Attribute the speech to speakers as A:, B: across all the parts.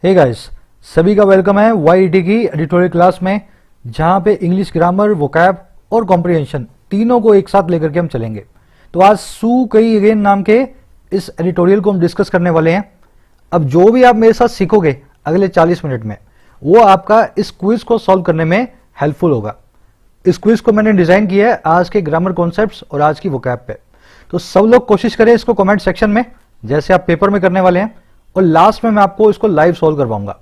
A: Hey guys, सभी का welcome है वाईईटी की एडिटोरियल क्लास में, जहां पे इंग्लिश ग्रामर, वोकैब और कॉम्प्रिहेंशन तीनों को एक साथ लेकर के हम चलेंगे। तो आज सू कई अगेन नाम के इस एडिटोरियल को हम डिस्कस करने वाले हैं। अब जो भी आप मेरे साथ सीखोगे अगले 40 मिनट में, वो आपका इस क्विज को सॉल्व करने में हेल्पफुल होगा। इस क्विज को मैंने डिजाइन किया है आज के ग्रामर कॉन्सेप्ट्स और आज की वोकैब पे। तो सब लोग कोशिश करें इसको कमेंट सेक्शन में, जैसे आप पेपर में करने वाले हैं, और लास्ट में मैं आपको इसको लाइव सॉल्व करवाऊंगा।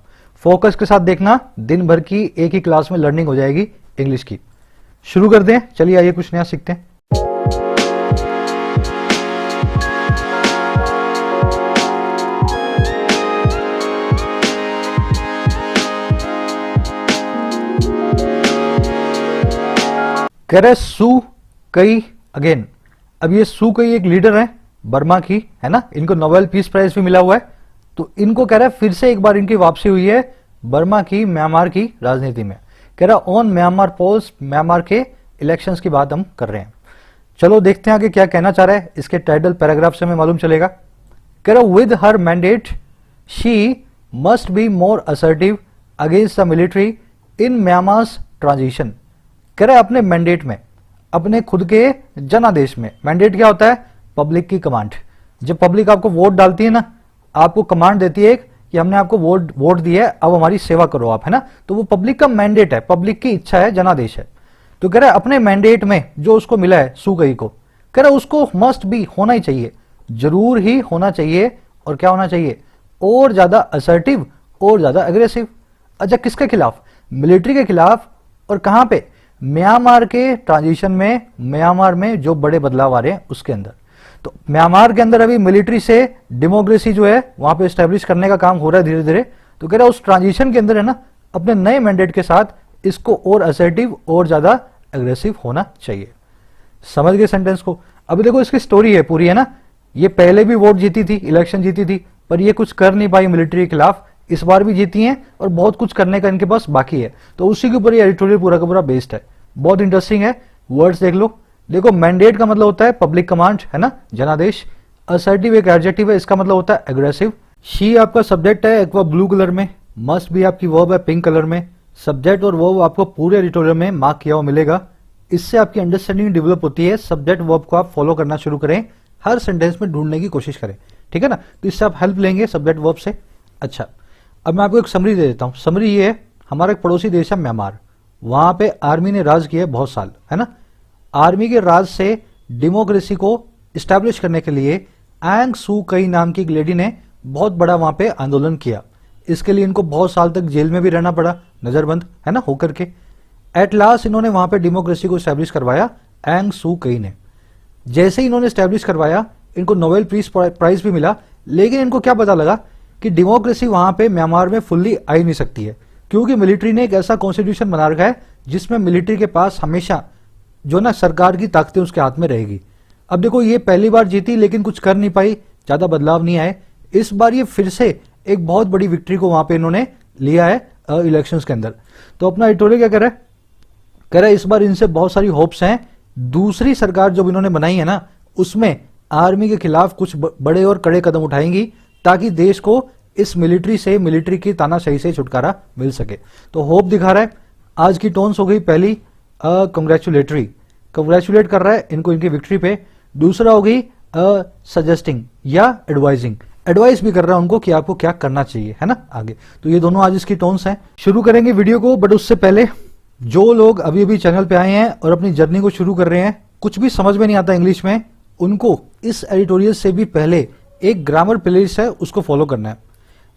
A: फोकस के साथ देखना, दिन भर की एक ही क्लास में लर्निंग हो जाएगी इंग्लिश की। शुरू कर दें, चलिए आइए कुछ नया सीखते हैं। कह रहे सू कई अगेन। अब ये सू कई एक लीडर है बर्मा की, है ना, इनको नोबेल पीस प्राइज भी मिला हुआ है। तो इनको कह रहा है फिर से एक बार इनकी वापसी हुई है बर्मा की म्यांमार की राजनीति में। कह रहा ऑन म्यांमार पोल्स, म्यांमार के इलेक्शंस की बात हम कर रहे हैं। चलो देखते हैं आगे क्या कहना चाह रहा है, इसके टाइटल पैराग्राफ से हमें मालूम चलेगा। कह रहा with her mandate she must be more assertive against the military in Myanmar's transition. कह रहा है अपने मैंडेट में, अपने खुद के जनादेश में। मैंडेट क्या होता है? पब्लिक की कमांड। जब पब्लिक आपको वोट डालती है ना, आपको कमांड देती है कि हमने आपको वोट दिया है, अब हमारी सेवा करो आप, है ना। तो वो पब्लिक का मैंडेट है, पब्लिक की इच्छा है, जनादेश है। तो कह रहा है अपने मैंडेट में जो उसको मिला है सू कई को, कह रहा है उसको मस्ट बी होना ही चाहिए, जरूर ही होना चाहिए। और क्या होना चाहिए? और ज्यादा असर्टिव और ज्यादा एग्रेसिव। अच्छा, किसके खिलाफ? मिलिट्री के खिलाफ। और कहां पे? म्यांमार के ट्रांजिशन में, म्यांमार में जो बड़े बदलाव आ रहे हैं उसके अंदर। तो म्यांमार के अंदर अभी मिलिट्री से डेमोक्रेसी जो है वहां पे एस्टेब्लिश करने का काम हो रहा है धीरे धीरे। तो कह रहा है उस ट्रांजिशन के अंदर है ना, अपने नए मैंडेट के साथ इसको और असर्टिव और ज्यादा एग्रेसिव होना चाहिए। समझ गए सेंटेंस को? अभी देखो इसकी स्टोरी है पूरी, है ना। ये पहले भी वोट जीती थी, इलेक्शन जीती थी, पर ये कुछ कर नहीं पाई मिलिट्री के खिलाफ। इस बार भी जीती हैं और बहुत कुछ करने का इनके पास बाकी है। तो उसी के ऊपर ये एडिटोरियल पूरा का पूरा बेस्ड है। बहुत इंटरेस्टिंग है। वर्ड्स देख लो। देखो, मैंडेट का मतलब होता है पब्लिक कमांड, है ना, जनादेश। असर्टिव एक एडजेक्टिव है, इसका मतलब होता है एग्रेसिव। शी आपका सब्जेक्ट है एक्वा ब्लू कलर में, मस्ट भी आपकी वर्ब है पिंक कलर में। सब्जेक्ट और वर्ब आपको पूरे एडिटोरियल में मार्क किया हुआ मिलेगा। इससे आपकी अंडरस्टैंडिंग डेवलप होती है। सब्जेक्ट वर्ब को आप फॉलो करना शुरू करें, हर सेंटेंस में ढूंढने की कोशिश करें, ठीक है ना। तो इससे आप हेल्प लेंगे सब्जेक्ट वर्ब से। अच्छा, अब मैं आपको एक समरी दे देता हूं। समरी ये है, हमारा एक पड़ोसी देश है म्यांमार, वहां पे आर्मी ने राज किया है बहुत साल, है ना। आर्मी के राज से डेमोक्रेसी को स्टैब्लिश करने के लिए एंग सू कई नाम की एक लेडी ने बहुत बड़ा वहां पे आंदोलन किया। इसके लिए इनको बहुत साल तक जेल में भी रहना पड़ा, नजरबंद, है ना, होकर के। एट लास्ट इन्होंने वहां पे डेमोक्रेसी को स्टैब्लिश करवाया एंग सू कई ने। जैसे ही इन्होंने स्टैब्लिश करवाया, इनको नोबेल पीस प्राइज भी मिला। लेकिन इनको क्या पता लगा कि डेमोक्रेसी वहां पे म्यांमार में फुल्ली आ ही नहीं सकती है, क्योंकि मिलिट्री ने एक ऐसा कॉन्स्टिट्यूशन बना रखा है जिसमें मिलिट्री के पास हमेशा जो ना सरकार की ताकतें उसके हाथ में रहेगी। अब देखो, ये पहली बार जीती लेकिन कुछ कर नहीं पाई, ज्यादा बदलाव नहीं आए। इस बार ये फिर से एक बहुत बड़ी विक्ट्री को वहां पे इन्होंने लिया है इलेक्शंस के अंदर। तो अपना एडिटोरियल क्या कह रहा है इस बार इनसे बहुत सारी होप्स हैं। दूसरी सरकार जो इन्होंने बनाई है ना, उसमें आर्मी के खिलाफ कुछ बड़े और कड़े कदम उठाएंगी, ताकि देश को इस मिलिट्री से, मिलिट्री की तानाशाही से छुटकारा मिल सके। तो होप दिखा रहा है। आज की टोन्स हो गई पहली कंग्रेचुलेटरी, कंग्रेचुलेट कर रहा है इनको इनकी विक्ट्री पे। दूसरा हो गई सजेस्टिंग या एडवाइजिंग, एडवाइस भी कर रहा है उनको कि आपको क्या करना चाहिए, है ना, आगे। तो ये दोनों आज इसकी टोन्स हैं। शुरू करेंगे वीडियो को, बट उससे पहले जो लोग अभी अभी चैनल पे आए हैं और अपनी जर्नी को शुरू कर रहे हैं, कुछ भी समझ में नहीं आता इंग्लिश में, उनको इस एडिटोरियल से भी पहले एक ग्रामर प्लेलिस्ट है, उसको फॉलो करना है।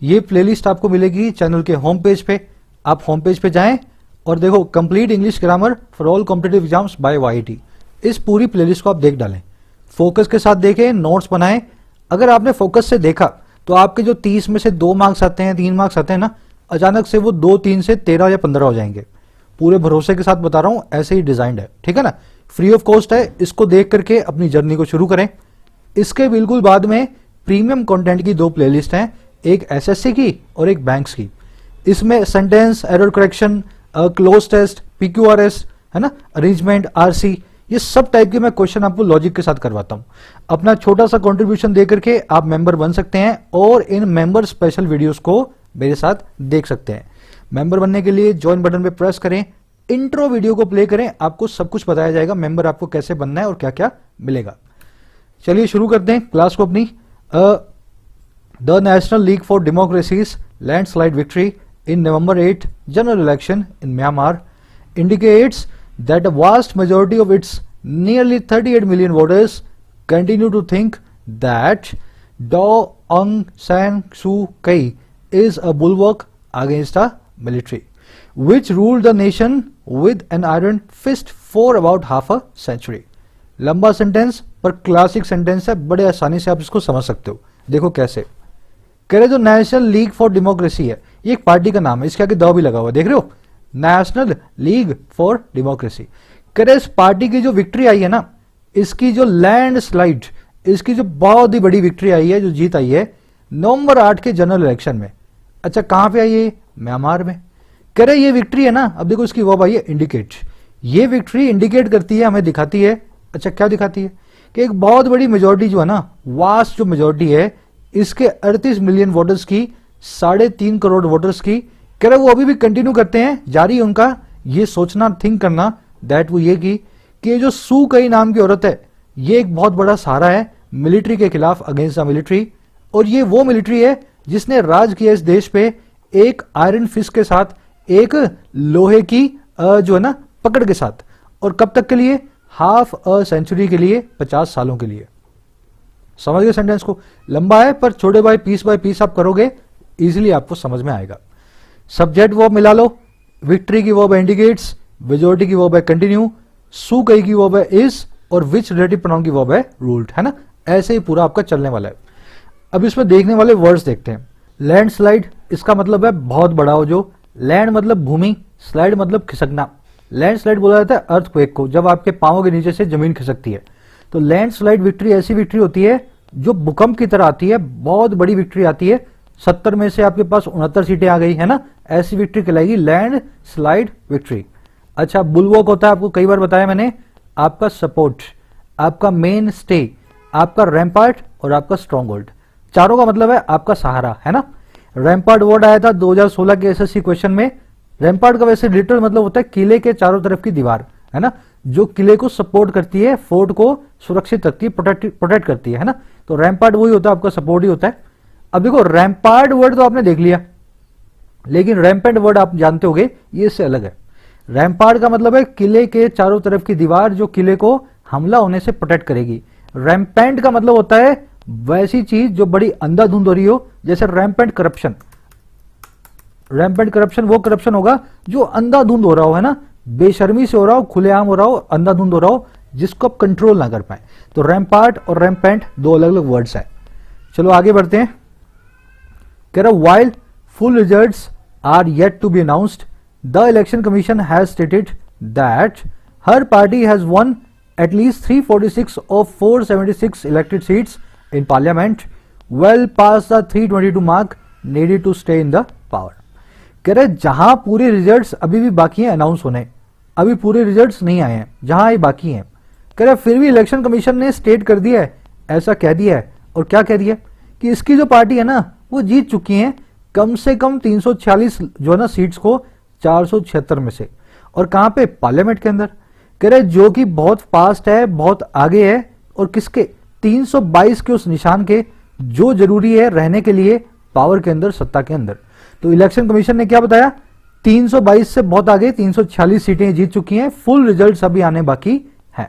A: ये प्लेलिस्ट आपको मिलेगी चैनल के होम पेज पे। आप होम पेज पे जाएं और देखो, complete English grammar for all competitive exams by YET. इस पूरी प्लेलिस्ट को आप देख डालें, फोकस के साथ देखें, नोट्स बनाएं। अगर आपने फोकस से देखा तो आपके जो 30 में से 2 मार्क्स आते हैं, 3 मार्क्स आते हैं ना, अचानक से वो 2, 3 से 13 या 15 हो जाएंगे। पूरे भरोसे के साथ बता रहा हूं, ऐसे ही डिजाइंड है, ठीक है ना। फ्री ऑफ कॉस्ट है, इसको देख करके अपनी जर्नी को शुरू करें। इसके बिल्कुल बाद में प्रीमियम कंटेंट की 2 प्लेलिस्ट हैं, एक एसएससी की और एक बैंक्स की। इसमें sentence, error correction, cloze test, PQRS, है ना, अरेंजमेंट, आरसी, ये सब टाइप के मैं क्वेश्चन आपको लॉजिक के साथ करवाता हूं। अपना छोटा सा कंट्रीब्यूशन दे करके आप मेंबर बन सकते हैं और इन मेंबर स्पेशल वीडियोस को मेरे साथ देख सकते हैं। मेंबर बनने के लिए ज्वाइन बटन पे प्रेस करें, इंट्रो वीडियो को प्ले करें, आपको सब कुछ बताया जाएगा मेंबर आपको कैसे बनना है और क्या क्या मिलेगा। चलिए शुरू करते हैं क्लास को अपनी। The national league for democracies landslide victory in November 8 general election in Myanmar indicates that a vast majority of its nearly 38 million voters continue to think that Aung San Suu Kyi is a bulwark against the military, which ruled the nation with an iron fist for about half a century. लंबा sentence पर classic sentence है, बड़े आसानी से आप इसको समझ सकते हो। देखो कैसे कह रहे, जो नेशनल लीग फॉर डेमोक्रेसी है, ये एक पार्टी का नाम है, इसके आगे द भी लगा हुआ, देख रहे हो, नेशनल लीग फॉर डेमोक्रेसी। कह रहे इस पार्टी की जो विक्ट्री आई है ना, इसकी जो लैंडस्लाइड, इसकी जो बहुत ही बड़ी विक्ट्री आई है, जो जीत आई है नवंबर 8 के जनरल इलेक्शन में। अच्छा कहां पे आई है? म्यांमार में। कह रहे ये विक्ट्री है ना, अब देखो इसकी वर्ब आई है इंडिकेट। ये विक्ट्री इंडिकेट करती है, हमें दिखाती है, अच्छा क्या दिखाती है कि एक बहुत बड़ी मेजोरिटी जो है ना, वास्ट जो मेजोरिटी है, इसके 38 मिलियन वोटर्स की, 3.5 करोड़ वोटर्स की, कह रहे वो अभी भी कंटिन्यू करते हैं, जारी है उनका ये सोचना, थिंक करना, दैट वो ये कि जो सू कई नाम की औरत है, ये एक बहुत बड़ा सहारा है मिलिट्री के खिलाफ, अगेंस्ट द मिलिट्री। और ये वो मिलिट्री है जिसने राज किया इस देश पे एक आयरन फिस्ट के साथ, एक लोहे की जो है ना पकड़ के साथ। और कब तक के लिए? हाफ अ सेंचुरी के लिए, 50 सालों के लिए। समझ गए सेंटेंस को? लंबा है पर छोटे बाय पीस आप करोगे, इजिली आपको समझ में आएगा। सब्जेक्ट वर्ब मिला लो, विक्ट्री की वर्ब है इंडिकेट्स, मेजॉरिटी की वर्ब है कंटिन्यू, सू कई की वर्ब है इज, और विच रिलेटिव प्रोनाउन की वर्ब है रूल्ड, है ना। ऐसे ही पूरा आपका चलने वाला है। अब इसमें देखने वाले वर्ड्स देखते हैं। लैंडस्लाइड, इसका मतलब है बहुत बड़ा हो जो। लैंड मतलब भूमि, स्लाइड मतलब खिसकना। लैंडस्लाइड बोला जाता है अर्थक्वेक को, जब आपके पांवों के नीचे से जमीन खिसकती है। तो लैंडस्लाइड विक्ट्री ऐसी विक्ट्री होती है जो भूकंप की तरह आती है, बहुत बड़ी विक्ट्री आती है। 70 में से आपके पास 69 सीटें आ गई है ना, ऐसी विक्ट्री कहलाएगी लैंड स्लाइड विक्ट्री। अच्छा बुलवॉक होता है, आपको कई बार बताया मैंने, आपका सपोर्ट, आपका मेन स्टे, आपका रैम्पार्ट और आपका स्ट्रॉन्ग होल्ड। चारों का मतलब है आपका सहारा, है ना। रैम्पार्ट वर्ड आया था 2016 के एसएससी क्वेश्चन में। रैम्पार्ट का वैसे लिटरल मतलब होता है किले के चारों तरफ की दीवार, है ना, जो किले को सपोर्ट करती है, फोर्ट को सुरक्षित रखती है, प्रोटेक्ट करती है ना। तो रैम्पार्ट वही होता है, आपका सपोर्ट ही होता है। अब देखो रैम्पार्ट वर्ड तो आपने देख लिया, लेकिन रैम्पेंट वर्ड आप जानते होगे, ये इससे अलग है। रैम्पार्ट का मतलब है किले के चारों तरफ की दीवार, जो किले को हमला होने से प्रोटेक्ट करेगी। रैम्पेंट का मतलब होता है वैसी चीज जो बड़ी अंधाधुंध हो रही हो, जैसे रैम्पेंट करप्शन। रैम्पेंट करप्शन वो करप्शन होगा जो अंधाधुंध हो रहा हो, है ना, बेशर्मी से हो रहा हो, खुलेआम हो रहा हो, अंधाधुंध हो रहा हो, जिसको आप कंट्रोल ना कर पाए। तो रैम्पार्ट और रैम्पेंट दो अलग अलग वर्ड्स हैं। चलो आगे बढ़ते हैं। कह रहा while full results are yet to be announced, the election commission has stated that her party has won at least 346 of 476 elected seats in parliament, well past the 322 mark needed to stay in the power. कह रहे जहां पूरे results अभी भी बाकी हैं announce होने, अभी पूरे रिजल्ट्स नहीं आए हैं, जहां ये बाकी हैं, कह रहे फिर भी इलेक्शन कमीशन ने स्टेट कर दिया है, ऐसा कह दिया है। और क्या कह दिया कि इसकी जो पार्टी है ना, वो जीत चुकी हैं कम से कम 346 जो है ना सीट्स को 476 में से। और कहां पे? पार्लियामेंट के अंदर। कह रहे जो कि बहुत फास्ट है, बहुत आगे है, और किसके? 322 के उस निशान के, जो जरूरी है रहने के लिए पावर के अंदर, सत्ता के अंदर। तो इलेक्शन कमीशन ने क्या बताया? 322 से बहुत आगे, 346 सीटें जीत चुकी हैं, फुल रिजल्ट अभी आने बाकी हैं।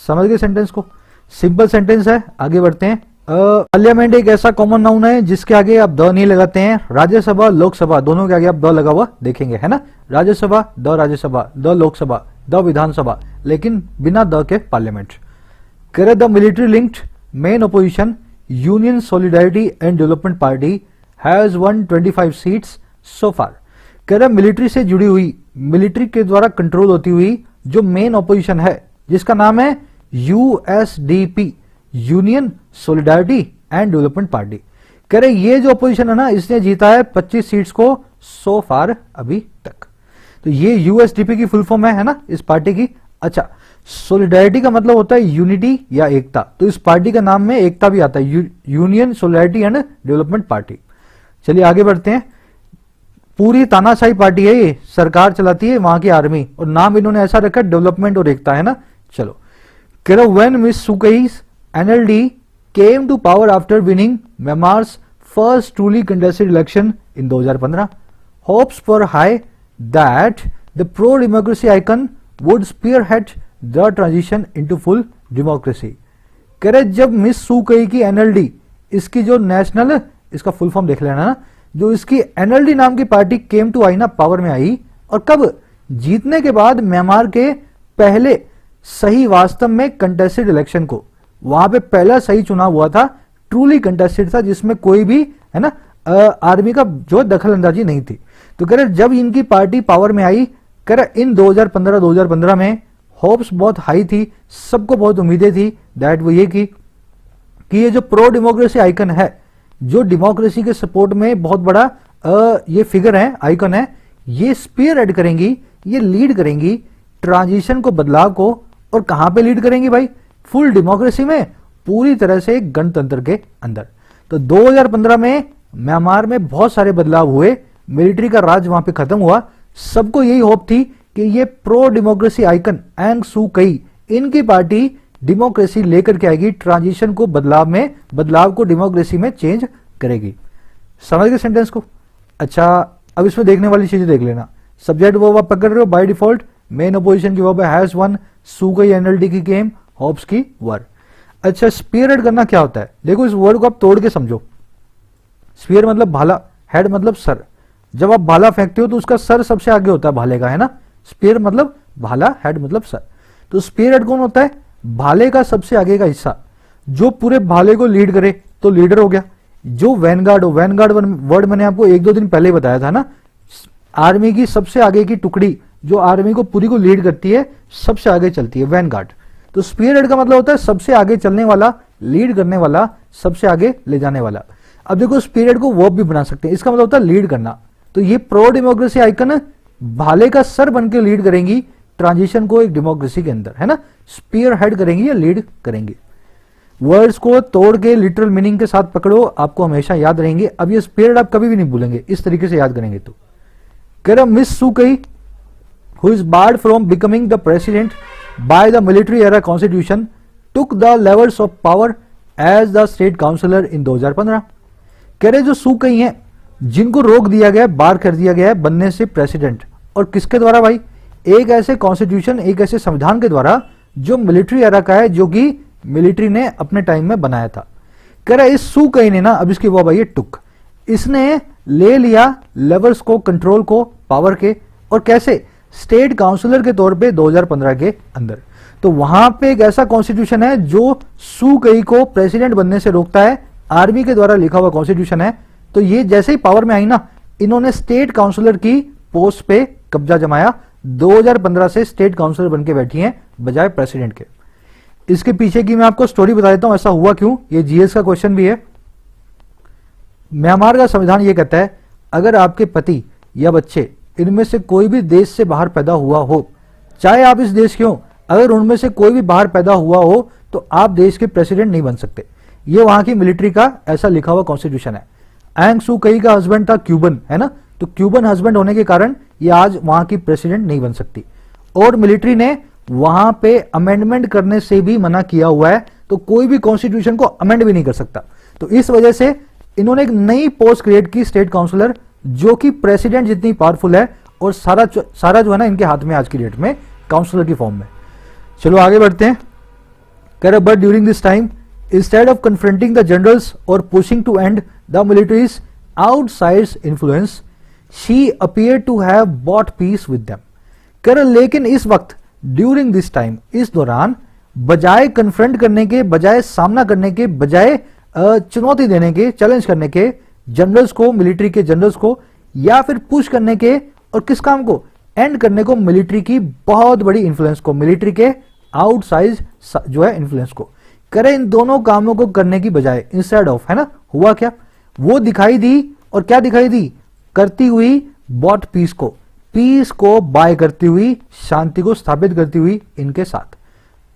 A: समझ गए सेंटेंस को? सिंपल सेंटेंस है। आगे बढ़ते हैं। पार्लियामेंट एक ऐसा कॉमन नाउन है जिसके आगे आप द नहीं लगाते हैं। राज्यसभा, लोकसभा दोनों के आगे आप द लगा हुआ देखेंगे, है ना। Rajya Sabha, the Rajya Sabha, the Lok Sabha, the Vidhan Sabha, लेकिन बिना द के पार्लियामेंट। करे the military linked main opposition Union Solidarity and Development Party has one 25 seats so far. कह रहा मिलिट्री से जुड़ी हुई, मिलिट्री के द्वारा कंट्रोल होती हुई जो मेन ऑपोजिशन है, जिसका नाम है USDP, Union Solidarity and Development Party. कह रहे ये जो ऑपोजिशन है ना, इसने जीता है 25 सीट्स को सो फार अभी तक। तो ये यूएसडीपी की फुल फॉर्म है ना इस पार्टी की। अच्छा, सॉलिडारिटी का मतलब होता है यूनिटी या एकता, तो इस पार्टी का नाम में एकता भी आता है, union Solidarity and Development party. चलिए आगे बढ़ते हैं। पूरी तानाशाही पार्टी है ये, सरकार चलाती है वहां की आर्मी, और नाम इन्होंने ऐसा रखा डेवलपमेंट और एकता, है ना। चलो, कह रहा when Miss Suu Kyi's NLD came to power after winning Myanmar's first truly contested election in 2015, hopes were high that the pro democracy icon would spearhead the transition into full democracy. कह रहे जब miss सुकई की NLD, इसकी जो national, इसका full form देख लेना ना, जो इसकी एनएलडी नाम की पार्टी केम टू आई ना, पावर में आई, और कब, जीतने के बाद म्यांमार के पहले सही वास्तव में कंटेस्टेड इलेक्शन को, वहां पे पहला सही चुनाव हुआ था, ट्रूली कंटेस्टेड था, जिसमें कोई भी, है ना, आर्मी का जो दखल अंदाजी नहीं थी। तो कह रहे जब इनकी पार्टी पावर में आई, कह रहे इन 2015 में होप्स बहुत हाई थी, सबको बहुत उम्मीदें थी, दैट वो ये कि ये जो प्रो डेमोक्रेसी आइकन है, जो डेमोक्रेसी के सपोर्ट में बहुत बड़ा ये फिगर है, आइकन है, ये स्पीयर हेड करेंगी, ये लीड करेंगी ट्रांजिशन को, बदलाव को। और कहां पे लीड करेंगी भाई? फुल डेमोक्रेसी में, पूरी तरह से गणतंत्र के अंदर। तो 2015 में म्यांमार में बहुत सारे बदलाव हुए, मिलिट्री का राज वहां पे खत्म हुआ, सबको यही होप थी कि ये प्रो डेमोक्रेसी आइकन एंग सू कई, इनकी पार्टी डेमोक्रेसी लेकर के आएगी, ट्रांजिशन को बदलाव को डेमोक्रेसी में चेंज करेगी। समझ गए सेंटेंस को? अच्छा, अब इसमें देखने वाली चीजें देख लेना। सब्जेक्ट वर्ब आप पकड़ रहे हो बाय डिफॉल्ट, मेन अपोजिशन की वर्ब है हैज वन, सू कई एनएलडी की गेम, होप्स की वर। अच्छा, स्पीयरहेड करना क्या होता है? देखो इस वर्ड को आप तोड़ के समझो। स्पीयर मतलब भाला, हेड मतलब सर। जब आप भाला फेंकते हो तो उसका सर सबसे आगे होता है भाले का, है ना। स्पीयर मतलब भाला, हेड मतलब सर। तो स्पीयरहेड कौन होता है? भाले का सबसे आगे का हिस्सा, जो पूरे भाले को लीड करे तो लीडर हो गया। जो वैनगार्ड हो, वैनगार्ड वर्ड मैंने आपको 1-2 दिन पहले बताया था ना, आर्मी की सबसे आगे की टुकड़ी जो आर्मी को पूरी को लीड करती है, सबसे आगे चलती है, वैनगार्ड। तो स्पीयरहेड का मतलब होता है सबसे आगे चलने वाला, लीड करने वाला, सबसे आगे ले जाने वाला। अब देखो स्पीयरहेड को वर्ब भी बना सकते हैं, इसका मतलब होता है लीड करना। तो ये प्रो डेमोक्रेसी आइकन भाले का सर बनकर लीड करेंगी ट्रांजिशन को एक डेमोक्रेसी के अंदर, है ना। स्पीयर हेड करेंगी या लीड करेंगी। वर्ड्स को तोड़ के लिटरल मीनिंग के साथ पकड़ो, आपको हमेशा याद रहेंगे। अब ये स्पीयर आप कभी भी नहीं भूलेंगे, इस तरीके से याद करेंगे। तो कह रहा Miss Suu Kyi who is barred from becoming the president by the military era constitution took the levels of power as the state counsellor in 2015। कह रहे जो सुकई हैं, जिनको रोक दिया गया, बार कर दिया गया है बनने से प्रेसिडेंट, और किसके द्वारा भाई? एक ऐसे कॉन्स्टिट्यूशन, एक ऐसे संविधान के द्वारा जो मिलिट्री एरा का है, जो कि मिलिट्री ने अपने टाइम में बनाया था। कह रहा इस सू कई ने ना, अब इसकी वो भाई टुक, इसने ले लिया लेवल्स को, कंट्रोल को पावर के, और कैसे? स्टेट काउंसिलर के तौर पे 2015 के अंदर। तो वहां पे एक ऐसा कॉन्स्टिट्यूशन है जो सू कई को प्रेसिडेंट बनने से रोकता है, आर्मी के द्वारा लिखा हुआ कॉन्स्टिट्यूशन है। तो ये जैसे ही पावर में आई ना, इन्होंने स्टेट काउंसिलर की पोस्ट पे कब्जा जमाया, 2015 से स्टेट काउंसिलर बनके बैठी हैं बजाय प्रेसिडेंट के। इसके पीछे की मैं आपको स्टोरी बता देता हूं, ऐसा हुआ क्यों, ये जीएस का क्वेश्चन भी है। म्यांमार का संविधान ये कहता है, अगर आपके पति या बच्चे इनमें से कोई भी देश से बाहर पैदा हुआ हो, चाहे आप इस देश के हो, अगर उनमें से कोई भी बाहर पैदा हुआ हो, तो आप देश के प्रेसिडेंट नहीं बन सकते। ये वहां की मिलिट्री का ऐसा लिखा हुआ कॉन्स्टिट्यूशन है। एंग सू कई का हस्बैंड था क्यूबन, है ना, तो क्यूबन हस्बैंड होने के कारण ये आज वहां की प्रेसिडेंट नहीं बन सकती। और मिलिट्री ने वहां पे अमेंडमेंट करने से भी मना किया हुआ है, तो कोई भी कॉन्स्टिट्यूशन को अमेंड भी नहीं कर सकता। तो इस वजह से इन्होंने एक नई पोस्ट क्रिएट की, स्टेट काउंसिलर, जो कि प्रेसिडेंट जितनी पावरफुल है, और सारा जो है ना इनके हाथ में आज की डेट में, काउंसिलर की फॉर्म में। चलो आगे बढ़ते हैं। कह रहे but during this time instead of confronting the generals और pushing to end the military's outside influence, she appear to have bought peace with them. कह रहे लेकिन इस वक्त, ड्यूरिंग दिस टाइम, इस दौरान, बजाय कन्फ्रंट करने के, बजाय सामना करने के, बजाय चुनौती देने के, चैलेंज करने के जनरल्स को, मिलिट्री के जनरल्स को, या फिर पुश करने के, और किस काम को? एंड करने को, मिलिट्री की बहुत बड़ी इन्फ्लुएंस को, मिलिट्री के आउटसाइड जो है इन्फ्लुएंस को। करे इन दोनों कामों को करने की बजाय, इंस्टेड ऑफ, है ना, हुआ क्या? वो दिखाई दी, और क्या दिखाई दी? करती हुई बॉट पीस को, पीस को बाय करती हुई, शांति को स्थापित करती हुई इनके साथ।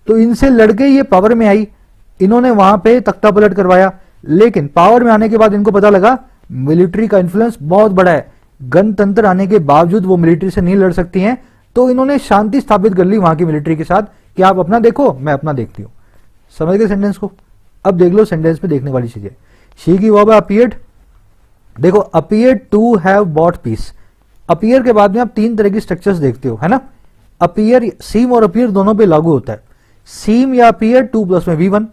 A: तो इनसे लड़के ये पावर में आई, इन्होंने वहां पे तख्ता पलट करवाया, लेकिन पावर में आने के बाद इनको पता लगा मिलिट्री का इन्फ्लुएंस बहुत बड़ा है, गणतंत्र आने के बावजूद वो मिलिट्री से नहीं लड़ सकती हैं, तो इन्होंने शांति स्थापित कर ली वहां की मिलिट्री के साथ कि आप अपना देखो, मैं अपना देखती हूं। समझ गए सेंटेंस को? अब देख लो सेंटेंस में देखने वाली चीजें। शी की वर्ब अपीयर्ड, देखो appear to have bought piece. Appear के बाद में आप तीन तरह की स्ट्रक्चर्स देखते हो, है ना। अपीयर, सीम और अपीयर दोनों पे लागू होता है। सीम या अपीयर टू प्लस में V1,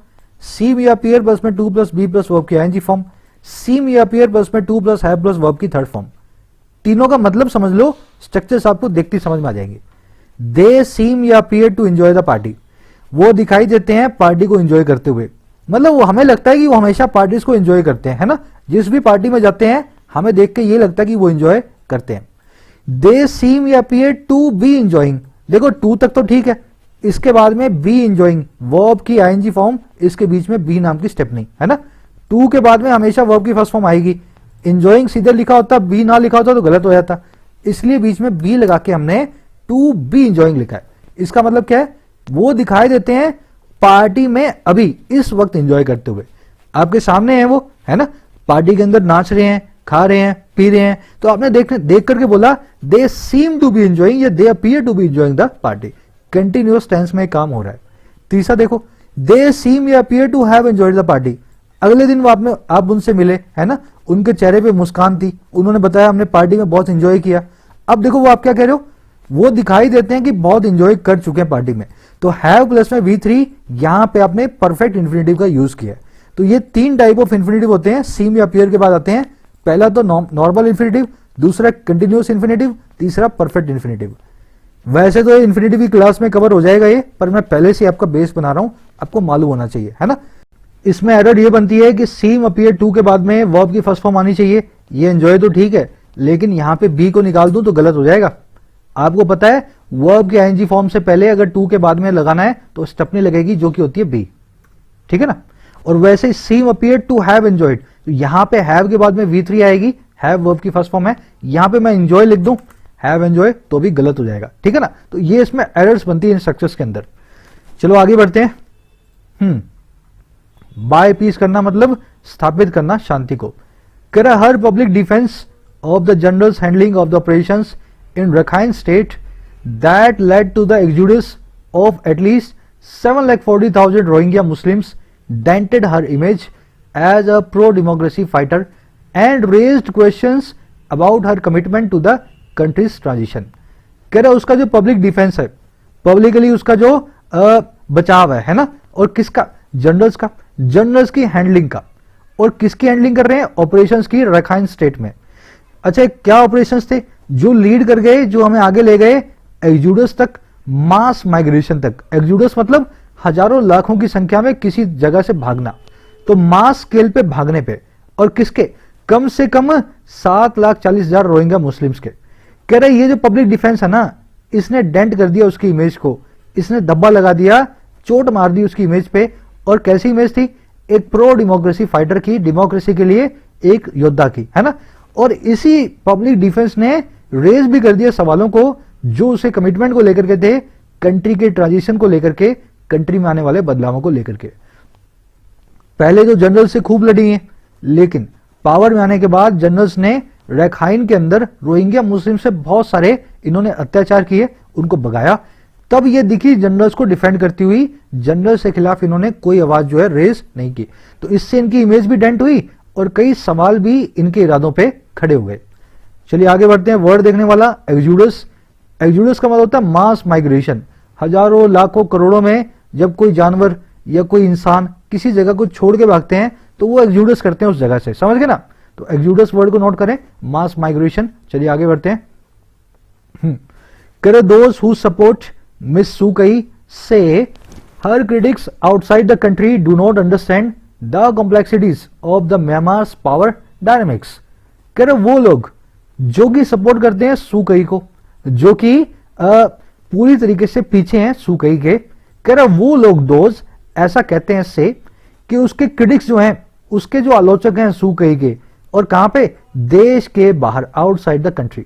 A: सीम या अपीयर प्लस में to plus be plus verb की आईएनजी फॉर्म, सीम या अपीयर प्लस में to plus have plus verb की थर्ड फॉर्म। तीनों का मतलब समझ लो, स्ट्रक्चर्स आपको देखते समझ में आ जाएंगे। दे सीम या appear to enjoy the party, वो दिखाई देते हैं पार्टी को एंजॉय करते हुए। मतलब वो हमें लगता है कि वो हमेशा पार्टीज को एंजॉय करते हैं, है ना। जिस भी पार्टी में जाते हैं हमें देख के ये लगता है कि वो एंजॉय करते हैं। दे सीम या अपीयर टू बी एंजॉइंग, देखो टू तक तो ठीक है, इसके बाद में बी एंजॉइंग, वर्ब की आईएनजी फॉर्म, इसके बीच में बी नाम की स्टेप नहीं, है ना। टू के बाद में हमेशा वर्ब की फर्स्ट फॉर्म आएगी। एंजॉइंग सीधे लिखा होता, बी ना लिखा होता तो गलत हो जाता, इसलिए बीच में बी लगा के हमने टू बी एंजॉइंग लिखा है। इसका मतलब क्या है, वो दिखाई देते हैं पार्टी में अभी इस वक्त एंजॉय करते हुए। आपके सामने है वो, है ना, पार्टी के अंदर नाच रहे हैं, खा रहे हैं, पी रहे हैं, तो आपने देख करके बोला they seem to be enjoying या they appear to be enjoying the party. Continuous tense में काम हो रहा है। तीसरा देखो, दे सीम या appear to have enjoyed the party. अगले दिन वो आप उनसे मिले, है ना, उनके चेहरे पे मुस्कान थी, उन्होंने बताया हमने पार्टी में बहुत एंजॉय किया। अब देखो वो आप क्या कह रहे हो, वो दिखाई देते हैं कि बहुत एंजॉय कर चुके हैं पार्टी में। तो हैव प्लस में V3, यहां पे आपने परफेक्ट इंफिनिटिव का यूज किया है। तो ये तीन टाइप ऑफ इंफिनिटिव होते हैं, सीम या अपीयर के बाद आते हैं। पहला तो नॉर्मल इंफिनिटिव, दूसरा कंटिन्यूअस इंफिनिटिव, तीसरा परफेक्ट इंफिनिटिव। वैसे तो इंफिनिटिव की क्लास में कवर हो जाएगा ये, पर मैं पहले से आपका बेस बना रहा हूं, आपको मालूम होना चाहिए, है ना। इसमें एरर ये बनती है कि सीम अपीयर टू के बाद में वर्ब की फर्स्ट फॉर्म आनी चाहिए। ये एंजॉय तो ठीक है, लेकिन यहां पे बी को निकाल दूं तो गलत हो जाएगा। आपको पता है वर्ब के आईएनजी फॉर्म से पहले अगर टू के बाद में लगाना है तो स्टेपनी लगेगी, जो कि होती है बी, ठीक है ना। और वैसे सीम अपीयर टू हैव एंजॉयड, तो यहां पे हैव के बाद में V3 आएगी, हैव वर्ब की फर्स्ट फॉर्म है। यहां पे मैं एंजॉय लिख दूं, हैव एंजॉय, तो भी गलत हो जाएगा, ठीक है ना। तो ये इसमें एरर्स बनती है इन स्ट्रक्चर्स के अंदर। चलो आगे बढ़ते हैं। बाय पीस करना मतलब स्थापित करना शांति को। कह रहा her public defence of the generals handling of the operations in Rakhine state that led to the exodus of at least 740,000 Rohingya Muslims dented her image as a pro-democracy fighter and raised questions about her commitment to the country's transition। कह रहा उसका जो public defence है, publicly उसका जो बचाव है ना, और किसका, जनरल्स का, जनरल्स की हैंडलिंग का। और किसकी हैंडलिंग कर रहे हैं, ऑपरेशंस की रखाइन स्टेट में। अच्छा क्या ऑपरेशंस थे जो लीड कर गए, जो हमें आगे ले गए एक्सोडस तक, मास माइग्रेशन तक। एक्सोडस मतलब हजारों लाखों की संख्या में किसी जगह से भागना, तो मास स्केल पे भागने पे। और किसके, कम से कम 7,40,000 रोहिंग्या मुस्लिम्स के। कह रहे ये जो पब्लिक डिफेंस है ना, इसने डेंट कर दिया उसकी इमेज को, इसने धब्बा लगा दिया, चोट मार दी उसकी इमेज पे। और कैसी इमेज थी, एक प्रो डेमोक्रेसी फाइटर की, डेमोक्रेसी के लिए एक योद्धा की, है ना। और इसी पब्लिक डिफेंस ने रेज भी कर दिया सवालों को जो उसे कमिटमेंट को लेकर के थे, कंट्री के ट्रांजिशन को लेकर के, कंट्री में आने वाले बदलावों को लेकर के। पहले तो जनरल से खूब लड़ी हैं, लेकिन पावर में आने के बाद जनरल्स ने रखाइन के अंदर रोहिंग्या मुस्लिम से बहुत सारे इन्होंने अत्याचार किए, उनको भगाया। तब ये दिखी जनरल्स को डिफेंड करती हुई, जनरल के खिलाफ इन्होंने कोई आवाज जो है रेज नहीं की। तो इससे इनकी इमेज भी डेंट हुई और कई सवाल भी इनके इरादों पे खड़े हुए। चलिए आगे बढ़ते हैं। वर्ड देखने वाला एक्सोडस। एक्सोडस का मतलब होता है मास माइग्रेशन। हजारों लाखों करोड़ों में जब कोई जानवर या कोई इंसान किसी जगह को छोड़ के भागते हैं तो वो एक्सोडस करते हैं उस जगह से, समझ गए ना। तो एक्सोडस वर्ड को नोट करें, मास माइग्रेशन। चलिए आगे बढ़ते हैं। करे those who support Miss Suu Kyi say her critics outside the country do not understand the complexities of the Myanmar's power dynamics. कह रहे वो लोग जो कि सपोर्ट करते हैं सू कई को, जो कि पूरी तरीके से पीछे हैं सू कई के, कह रहे वो लोग दोज ऐसा कहते हैं इससे कि उसके क्रिटिक्स जो हैं, उसके जो आलोचक हैं सू कई के, और कहां पे, देश के बाहर, आउटसाइड द कंट्री,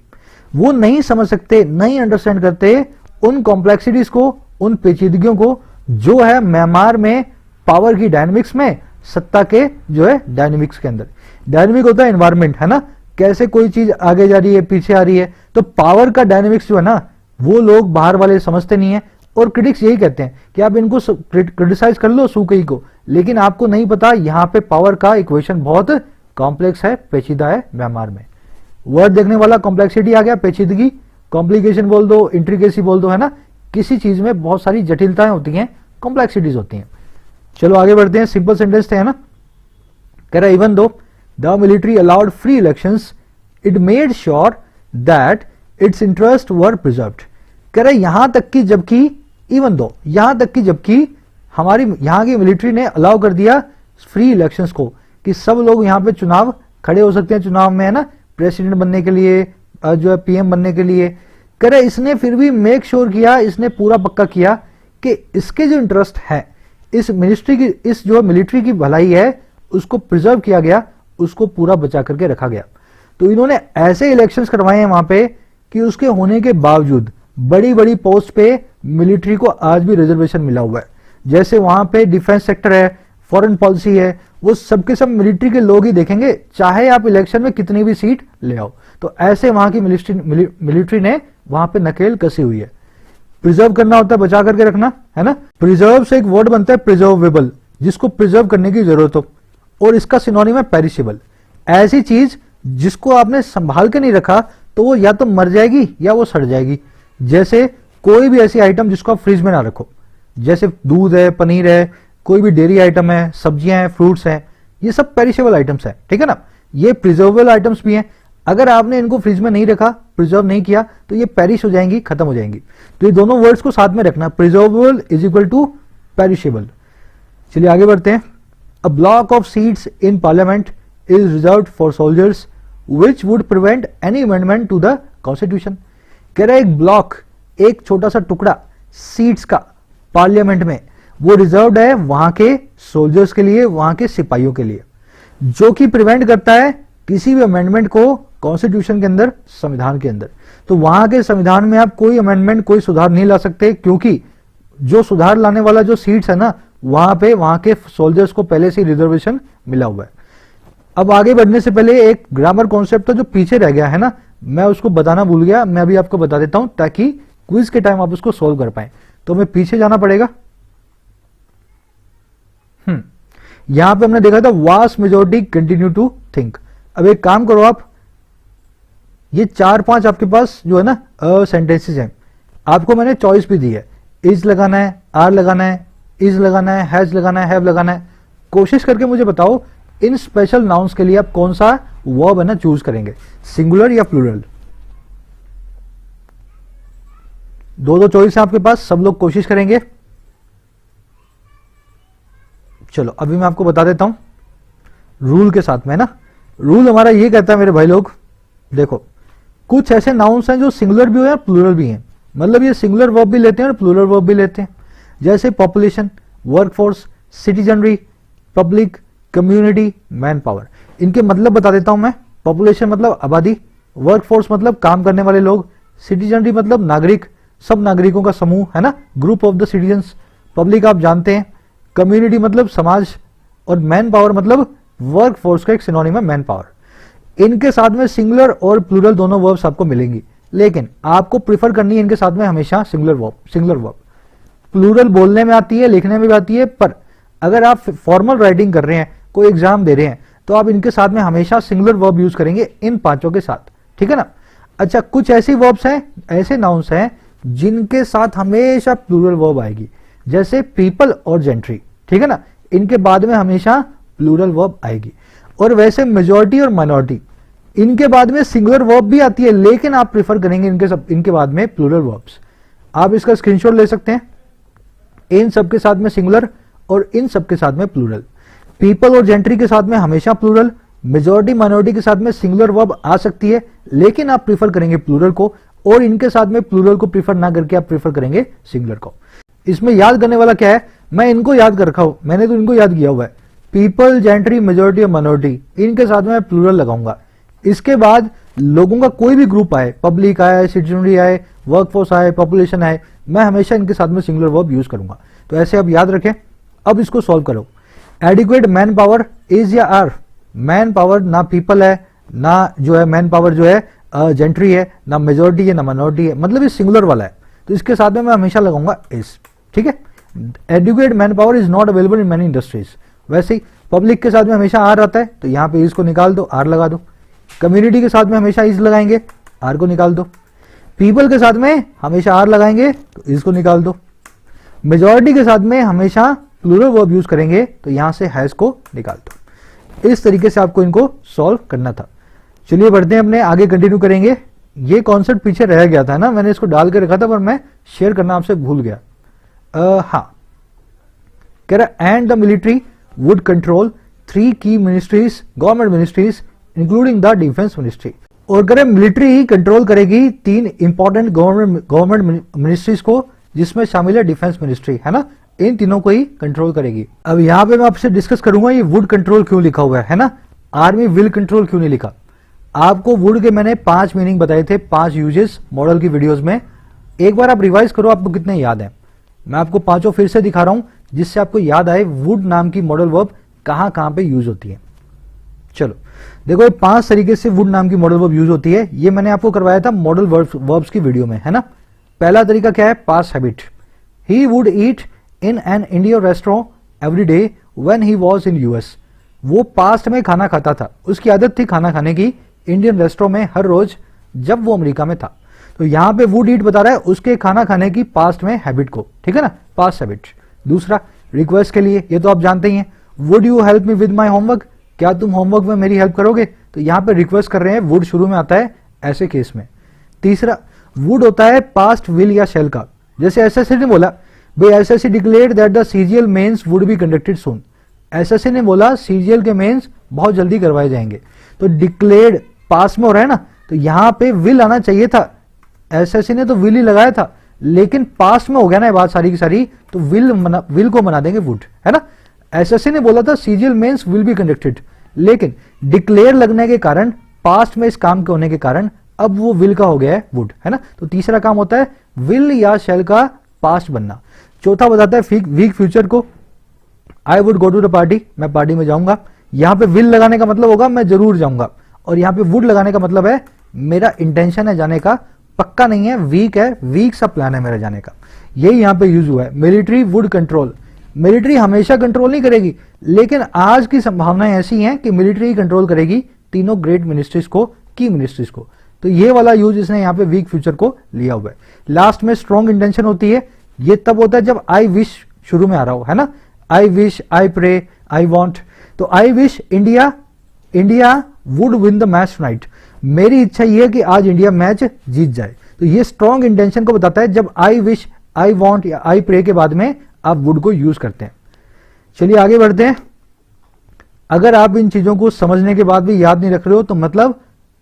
A: वो नहीं समझ सकते, नहीं अंडरस्टैंड करते उन कॉम्प्लेक्सिटीज को, उन पेचीदगियों को जो है म्यांमार में पावर की डायनेमिक्स में, सत्ता के जो है डायनेमिक्स के अंदर। डायनेमिक होता है एनवायरमेंट, है ना, कैसे कोई चीज आगे जा रही है, पीछे आ रही है। तो पावर का डायनेमिक्स जो है ना, वो लोग बाहर वाले समझते नहीं है, और क्रिटिक्स यही कहते हैं कि आप इनको क्रिटिसाइज कर लो सुकई को, लेकिन आपको नहीं पता यहाँ पे पावर का इक्वेशन बहुत कॉम्प्लेक्स है, पेचीदा है व्यवहार में। वर्ड देखने वाला कॉम्प्लेक्सिटी आ गया, पेचीदगी, कॉम्प्लिकेशन बोल दो, इंट्रिकेसी बोल दो, है ना। किसी चीज में बहुत सारी जटिलताएं होती हैं, कॉम्प्लेक्सिटीज होती हैं। चलो आगे बढ़ते हैं, सिंपल सेंटेंस थे, है ना। कह रहा even though the military allowed free elections it made sure that it's interest were preserved. कह रहा यहां तक कि जबकि, इवन दो, यहां तक कि जबकि हमारी यहां की मिलिट्री ने अलाउ कर दिया फ्री इलेक्शंस को, कि सब लोग यहां पे चुनाव खड़े हो सकते हैं चुनाव में, है ना, प्रेसिडेंट बनने के लिए, जो है पीएम बनने के लिए। कह रहे इसने फिर भी मेक श्योर किया, इसने पूरा पक्का किया कि इसके जो इंटरेस्ट है, इस मिनिस्ट्री की, इस जो मिलिट्री की भलाई है, उसको प्रिजर्व किया गया, उसको पूरा बचा करके रखा गया। तो इन्होंने ऐसे इलेक्शंस करवाए हैं वहां पे कि उसके होने के बावजूद बड़ी बड़ी पोस्ट पे मिलिट्री को आज भी रिजर्वेशन मिला हुआ है। जैसे वहां पे डिफेंस सेक्टर है, फॉरेन पॉलिसी है, वो सबके सब मिलिट्री के लोग ही देखेंगे, चाहे आप इलेक्शन में कितनी भी सीट ले आओ। तो ऐसे वहां की मिलिट्री ने वहां पे नकेल कसी हुई है। प्रिजर्व करना होता है, बचा करके रखना, है ना। प्रिजर्व से एक वर्ड बनता है प्रिजर्वेबल, जिसको प्रिजर्व करने की जरूरत हो, और इसका सिनोनिम है पेरिशेबल। ऐसी चीज जिसको आपने संभाल के नहीं रखा तो वो या तो मर जाएगी या वो सड़ जाएगी। जैसे कोई भी ऐसी आइटम जिसको आप फ्रिज में ना रखो, जैसे दूध है, पनीर है, कोई भी डेयरी आइटम है, सब्जियां हैं, फ्रूट्स हैं, ये सब पेरिशेबल आइटम्स हैं, ठीक है ना। ये प्रिजर्वेबल आइटम्स भी हैं। अगर आपने इनको फ्रिज में नहीं रखा, प्रिजर्व नहीं किया, तो ये पेरिश हो जाएंगी, खत्म हो जाएंगी। तो ये दोनों वर्ड्स को साथ में रखना, preservable is equal to perishable. चलिए आगे बढ़ते हैं। A block of seats in parliament is reserved for soldiers which would prevent any amendment to the constitution. कह रहा है एक ब्लॉक, एक छोटा सा टुकड़ा सीट्स का पार्लियामेंट में, वो रिजर्व्ड है वहां के सोल्जर्स के लिए, वहां के सिपाहियों के लिए, जो कि प्रिवेंट करता है किसी भी अमेंडमेंट को कॉन्स्टिट्यूशन के अंदर, संविधान के अंदर। तो वहां के संविधान में आप कोई अमेंडमेंट, कोई सुधार नहीं ला सकते, क्योंकि जो सुधार लाने वाला जो सीट्स है ना, वहां पे वहां के सोल्जर्स को पहले से रिजर्वेशन मिला हुआ है। अब आगे बढ़ने से पहले एक ग्रामर कॉन्सेप्ट जो पीछे रह गया है ना, मैं उसको बताना भूल गया, मैं अभी आपको बता देता हूं ताकि क्विज के टाइम आप उसको सोल्व कर पाए। तो हमें पीछे जाना पड़ेगा। यहां पे हमने देखा था vast majority continue to think. अब एक काम करो आप, ये 4-5 आपके पास जो है ना सेंटेंसेस हैं, आपको मैंने चॉइस भी दी है, इज लगाना है, आर लगाना है, इज लगाना है, हैज लगाना है, हैव लगाना है। कोशिश करके मुझे बताओ इन स्पेशल नाउन्स के लिए आप कौन सा वर्ब है ना चूज करेंगे, सिंगुलर या प्लूरल। दो चॉइस है आपके पास, सब लोग कोशिश करेंगे। चलो अभी मैं आपको बता देता हूं रूल के साथ में ना। रूल हमारा ये कहता है मेरे भाई लोग, देखो कुछ ऐसे नाउन्स हैं जो सिंगुलर भी हो या प्लूरल भी हैं, मतलब ये सिंगुलर वर्ब भी लेते हैं और प्लूरल वर्ब भी लेते हैं। जैसे population, workforce, citizenry, public, community, man power. इनके मतलब बता देता हूं मैं। पॉपुलेशन मतलब आबादी, वर्कफोर्स मतलब काम करने वाले लोग, सिटीजनरी मतलब नागरिक, सब नागरिकों का समूह, है ना, group of the citizens. Public आप जानते हैं, कम्युनिटी मतलब समाज, और मैन पावर मतलब वर्क फोर्स का एक सिनोनिम है मैन पावर। इनके साथ में सिंगुलर और प्लूरल दोनों वर्ब्स आपको मिलेंगी, लेकिन आपको प्रिफर करनी है इनके साथ में हमेशा सिंगुलर वर्ब। प्लूरल बोलने में आती है, लिखने में भी आती है, पर अगर आप फॉर्मल राइटिंग कर रहे हैं, कोई एग्जाम दे रहे हैं, तो आप इनके साथ में हमेशा सिंगुलर वर्ब यूज करेंगे इन पांचों के साथ, ठीक है ना। अच्छा, कुछ ऐसी वर्ब्स हैं, ऐसे नाउन्स हैं जिनके साथ हमेशा प्लूरल वर्ब आएगी, जैसे पीपल और जेंट्री, ठीक है ना, इनके बाद में हमेशा प्लूरल वर्ब आएगी। और वैसे मेजॉरिटी और माइनॉरिटी, इनके बाद में सिंगुलर वर्ब भी आती है, लेकिन आप प्रेफर करेंगे इनके बाद में प्लूरल वर्ब्स। आप इसका स्क्रीनशॉट ले सकते हैं, इन सब के साथ में सिंगुलर और इन सब के साथ में प्लूरल। पीपल और जेंट्री के साथ में हमेशा प्लूरल, मेजॉरिटी माइनॉरिटी के साथ में सिंगुलर वर्ब आ सकती है, लेकिन आप प्रीफर करेंगे प्लूरल को, और इनके साथ में प्लूरल को प्रीफर ना करके आप प्रीफर करेंगे सिंगुलर को। इसमें याद करने वाला क्या है, मैं इनको याद कर रखा हूं, मैंने तो इनको याद किया हुआ है, पीपल, जेंट्री, मेजॉरिटी और माइनॉरिटी, इनके साथ में मैं प्लूरल लगाऊंगा। इसके बाद लोगों का कोई भी ग्रुप आए, पब्लिक आए, सिटीजनरी आए, वर्कफोर्स आए, पॉपुलेशन आए, मैं हमेशा इनके साथ में सिंगुलर वर्ब यूज करूंगा। तो ऐसे आप याद रखें। अब इसको सॉल्व करो। एडिक्वेट मैन पावर इज या आर। मैन पावर ना पीपल है, ना जो है मैन पावर जो है जेंट्री है, ना मेजोरिटी है, ना माइनॉरिटी है, मतलब ये सिंगुलर वाला है, तो इसके साथ में मैं हमेशा लगाऊंगा इस, ठीक है। Educate man power is not available in many industries. वैसे ही पब्लिक के साथ में हमेशा आर आता है, तो यहाँ पे इसको निकाल दो, आर लगा दो। कम्युनिटी के साथ में हमेशा इस लगाएंगे, आर को निकाल दो। पीपल के साथ में हमेशा आर लगाएंगे, तो इसको निकाल दो। मेजॉरिटी के साथ में हमेशा प्लूरल वर्ब यूज करेंगे, तो यहां से हैज को निकाल दो। इस तरीके से आपको इनको सॉल्व करना था। चलिए बढ़ते हैं अपने आगे, कंटिन्यू करेंगे। ये कॉन्सेप्ट पीछे रह गया था ना, मैंने इसको डाल के रखा था पर मैं शेयर करना आपसे भूल गया। हाँ, कह रहा and the military would control 3 की ministries, government ministries including the defence ministry. और कह रहे मिलिट्री ही कंट्रोल करेगी 3 इंपॉर्टेंट गवर्नमेंट मिनिस्ट्रीज को, जिसमें शामिल है डिफेंस मिनिस्ट्री, है ना, इन तीनों को ही कंट्रोल करेगी। अब यहां पे मैं आपसे डिस्कस करूंगा ये वुड कंट्रोल क्यों लिखा हुआ है ना, आर्मी विल कंट्रोल क्यों नहीं लिखा। आपको वुड के मैंने 5 मीनिंग बताए थे, 5 यूजेस मॉडल की वीडियोस में। एक बार आप रिवाइज करो, आपको कितने याद है। मैं आपको 5 फिर से दिखा रहा हूं, जिससे आपको याद आए वुड नाम की मॉडल वर्ब कहां कहां पे यूज होती है। चलो देखो, ये 5 तरीके से वुड नाम की मॉडल वर्ब यूज होती है। ये मैंने आपको करवाया था मॉडल वर्ब्स की वीडियो में, है ना। पहला तरीका क्या है, past habit. He would eat in an Indian restaurant every day when he was in US. वो पास्ट में खाना खाता था, उसकी आदत थी खाना खाने की इंडियन रेस्टोरेंट में हर रोज जब वो अमेरिका में था। तो यहां पे वुड ईट बता रहा है उसके खाना खाने की पास्ट में हैबिट को, ठीक है ना, पास्ट हैबिट। दूसरा, रिक्वेस्ट के लिए, ये तो आप जानते ही हैं, would you help me with my homework, क्या तुम होमवर्क में मेरी हेल्प करोगे। तो यहां पे रिक्वेस्ट कर रहे हैं, वुड शुरू में आता है ऐसे केस में। तीसरा, वुड होता है पास्ट विल या शेल का, जैसे एसएससी ने बोला भाई SSC declared that the CGL mains would be conducted soon. SSC ने बोला सीजीएल के मेंस बहुत जल्दी करवाए जाएंगे, तो डिक्लेयर्ड पास्ट में हो रहा है ना, तो यहां पे विल आना चाहिए था। एसएससी ने तो विल ही लगाया था, लेकिन पास्ट में हो गया ना ये बात सारी की सारी, तो विल को बना देंगे वुड, है ना। एसएससी ने बोला था CGL mains will be conducted, लेकिन डिक्लेयर लगने के कारण, पास्ट में इस काम के होने के कारण अब वो विल का हो गया है वुड, है ना। तो तीसरा काम होता है विल या शेल का पास्ट बनना। चौथा बताता है वीक फ्यूचर को, I would go to the party, मैं पार्टी में जाऊंगा। यहां पे विल लगाने का मतलब होगा मैं जरूर जाऊंगा, और यहां पे वुड लगाने का मतलब है मेरा इंटेंशन है जाने का, पक्का नहीं है, वीक है, वीक सा प्लान है मेरा जाने का। यही यहां पे यूज हुआ है। मिलिट्री वुड कंट्रोल, मिलिट्री हमेशा कंट्रोल नहीं करेगी, लेकिन आज की संभावनाएं ऐसी हैं कि मिलिट्री कंट्रोल करेगी तीनों ग्रेट मिनिस्ट्रीज को, की मिनिस्ट्रीज को। तो ये वाला यूज इसने यहां पे वीक फ्यूचर को लिया हुआ है। लास्ट में स्ट्रॉन्ग इंटेंशन होती है, ये तब होता है जब आई विश शुरू में आ रहा हो, है ना। I wish, I pray, I want. तो I wish India would win the match tonight, मेरी इच्छा ये है कि आज इंडिया मैच जीत जाए। तो ये स्ट्रॉन्ग इंटेंशन को बताता है जब आई विश, आई वॉन्ट या आई प्रे के बाद में आप वुड को यूज करते हैं। चलिए आगे बढ़ते हैं। अगर आप इन चीजों को समझने के बाद भी याद नहीं रख रहे हो, तो मतलब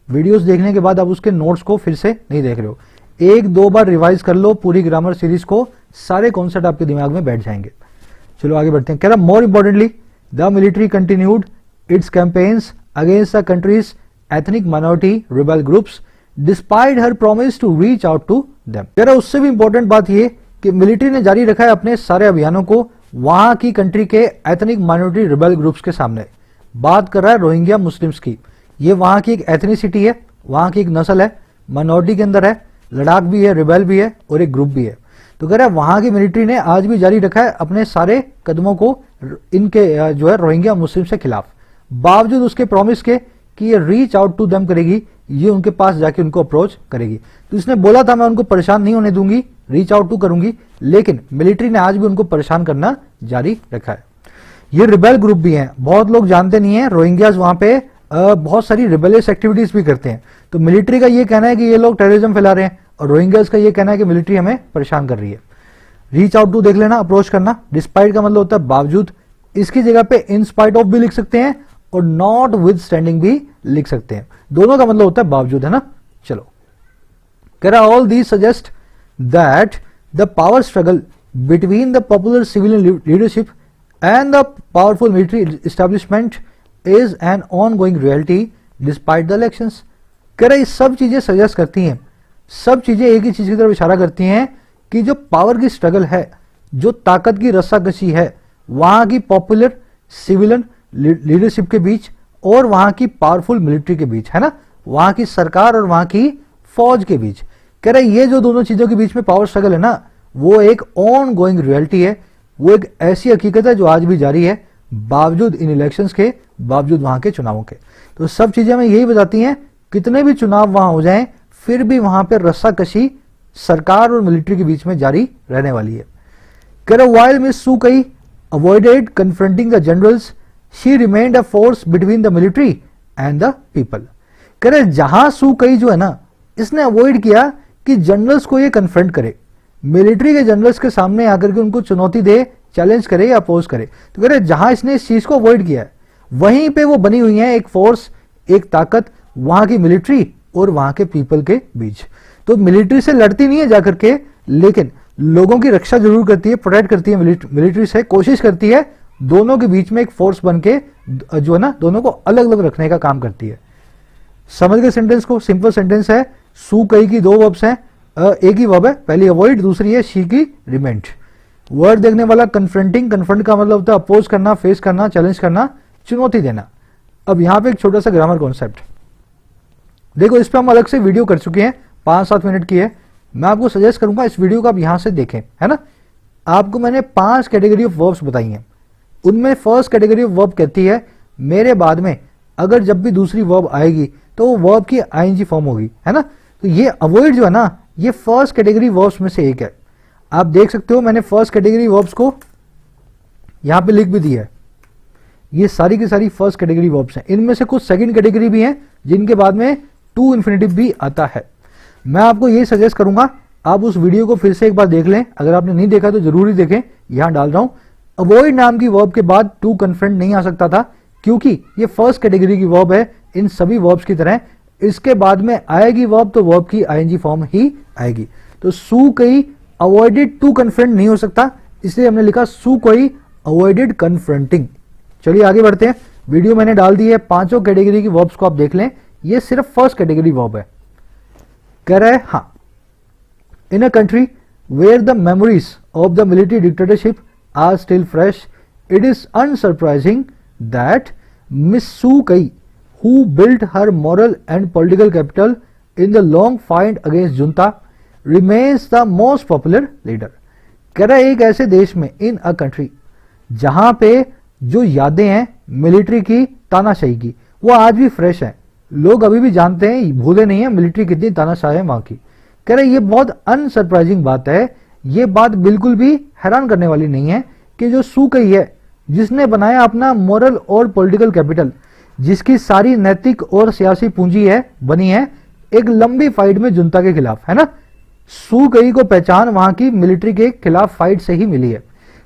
A: वीडियोस देखने के बाद आप उसके नोट्स को फिर से नहीं देख रहे हो। 1-2 बार रिवाइज कर लो पूरी ग्रामर सीरीज को, सारे कॉन्सेप्ट आपके दिमाग में बैठ जाएंगे। चलो आगे बढ़ते हैं। कह रहा more importantly the military continued its campaigns against the country's ethnic minority rebel groups despite her promise to reach out to them. कह रहा उससे भी इंपॉर्टेंट बात यह कि मिलिट्री ने जारी रखा है अपने सारे अभियानों को वहां की कंट्री के एथनिक माइनॉरिटी रिबेल ग्रुप्स के सामने। बात कर रहा है रोहिंग्या मुस्लिम्स की। ये वहां की एक एथनिसिटी है, वहां की एक नस्ल है, माइनॉरिटी के अंदर है, लद्दाख भी है, रिबेल भी है और एक ग्रुप भी है। तो कह रहा है वहां की मिलिट्री ने आज भी जारी रखा है अपने सारे कदमों को इनके जो है रोहिंग्या मुस्लिम के खिलाफ, बावजूद उसके प्रॉमिस के कि ये रीच आउट टू देम करेगी, ये उनके पास जाके उनको अप्रोच करेगी। तो इसने बोला था मैं उनको परेशान नहीं होने दूंगी, रीच आउट टू करूंगी, लेकिन मिलिट्री ने आज भी उनको परेशान करना जारी रखा है। ये रिबेल ग्रुप भी हैं, बहुत लोग जानते नहीं है, रोहिंग्याज वहां पे बहुत सारी रिबेलियस एक्टिविटीज भी करते हैं। तो मिलिट्री का ये कहना है कि ये लोग टेररिज्म फैला रहे हैं, और रोहिंग्याज का ये कहना है कि मिलिट्री हमें परेशान कर रही है। रीच आउट टू देख लेना, अप्रोच करना। डिस्पाइट का मतलब होता है बावजूद, इसकी जगह पे इन स्पाइट ऑफ भी लिख सकते हैं और नॉट विद स्टैंडिंग भी लिख सकते हैं, दोनों का मतलब होता है बावजूद, है ना। चलो कह रहा all these suggest that the power struggle between the popular civilian leadership and the powerful military establishment is an on going reality despite the elections. कह रहा ये सब चीजें सजेस्ट करती हैं, सब चीजें एक ही चीज की तरफ इशारा करती हैं कि जो पावर की स्ट्रगल है, जो ताकत की रस्साकशी है वहां की पॉपुलर सिविलियन लीडरशिप के बीच और वहां की पावरफुल मिलिट्री के बीच, है ना, वहां की सरकार और वहां की फौज के बीच। कह रहे ये जो दोनों चीजों के बीच में पावर स्ट्रगल है ना, वो एक ऑन गोइंग रियलिटी है, वो एक ऐसी हकीकत है जो आज भी जारी है, बावजूद इन इलेक्शंस के, बावजूद वहां के चुनावों के। तो सब चीजें हमें यही बताती हैं, कितने भी चुनाव वहां हो जाएं, फिर भी वहां पर रस्साकशी सरकार और मिलिट्री के बीच में जारी रहने वाली है। कह रहे while Miss Su Kyi avoided confronting the generals, she remained a force between the military and the people। कह रहे जहां सू कई जो है ना, इसने अवॉइड किया कि जनरल्स को ये कन्फ्रंट करे, मिलिट्री के जनरल्स के सामने आकर के उनको चुनौती दे, चैलेंज करे या अपोज करे। तो कह रहे जहां इसने इस चीज को अवॉइड किया है, वहीं पे वो बनी हुई है एक फोर्स, एक ताकत, वहां की मिलिट्री और वहां के पीपल के बीच। तो मिलिट्री से लड़ती नहीं है जाकर के, लेकिन लोगों की रक्षा जरूर करती है, प्रोटेक्ट करती है मिलिट्री से, कोशिश करती है दोनों के बीच में एक फोर्स बन के जो है ना, दोनों को अलग अलग रखने का काम करती है। समझ गए सेंटेंस को? सिंपल सेंटेंस है। सू कई की 2 वर्ब्स हैं, एक ही वर्ब है, पहली अवॉइड, दूसरी है शी की रिमेंट। वर्ड देखने वाला कन्फ्रंटिंग, कन्फ्रंट का मतलब होता है अपोज करना, फेस करना, चैलेंज करना, चुनौती देना। अब यहां पे एक छोटा सा ग्रामर कॉन्सेप्ट देखो, इस पर हम अलग से वीडियो कर चुके हैं, 5-7 मिनट की है। मैं आपको सजेस्ट करूंगा इस वीडियो को आप यहां से देखें, है ना। आपको मैंने 5 कैटेगरी ऑफ वर्ब्स बताई हैं, उनमें फर्स्ट कैटेगरी ऑफ वर्ब कहती है मेरे बाद में अगर जब भी दूसरी वर्ब आएगी तो वो वर्ब की आईएनजी फॉर्म होगी, है ना। तो ये अवॉइड जो है ना, ये फर्स्ट कैटेगरी वर्ब्स में से एक है। आप देख सकते हो मैंने फर्स्ट कैटेगरी वर्ब्स को यहां पे लिख भी दिया है। ये सारी की सारी फर्स्ट कैटेगरी वर्ब्स हैं। इनमें से कुछ सेकंड कैटेगरी भी हैं जिनके बाद में टू इन्फिनेटिव भी आता है। मैं आपको ये सजेस्ट करूंगा आप उस वीडियो को फिर से एक बार देख लें, अगर आपने नहीं देखा तो जरूर ही देखें, यहां डाल रहा हूं। अवॉइड नाम की वर्ब के बाद टू कन्फ्रंट नहीं आ सकता था, क्योंकि ये फर्स्ट कैटेगरी की वर्ब है। इन सभी वर्ब्स की तरह इसके बाद में आएगी वर्ब तो वर्ब की आईएनजी फॉर्म ही आएगी। तो सू कई अवॉइडेड टू कन्फ्रंट नहीं हो सकता, इसलिए हमने लिखा सू कई अवॉइडेड कन्फ्रंटिंग। चलिए आगे बढ़ते हैं। वीडियो मैंने डाल दी है, 5 कैटेगरी की वर्ब्स को आप देख लें, ये सिर्फ फर्स्ट कैटेगरी वर्ब है। कह रहा है हाँ, in a country where the memories of the military dictatorship are still fresh, it is unsurprising that Miss Suu Kyi, who built her moral and political capital in the long fight against junta, remains the most popular leader। कह रहा है एक ऐसे देश में, इन a country, जहां पे जो यादें हैं मिलिट्री की तानाशाही की, वो आज भी फ्रेश हैं। लोग अभी भी जानते हैं, भूले नहीं है मिलिट्री कितनी तानाशाही है वहां की। कह रहे ये बहुत अनसरप्राइजिंग बात है, ये बात बिल्कुल भी हैरान करने वाली नहीं है कि जो सू कई है, जिसने बनाया अपना मोरल और पॉलिटिकल कैपिटल, जिसकी सारी नैतिक और सियासी पूंजी है, बनी है एक लंबी फाइट में जुनता के खिलाफ, है ना। सू कई को पहचान वहां की मिलिट्री के खिलाफ फाइट से ही मिली है।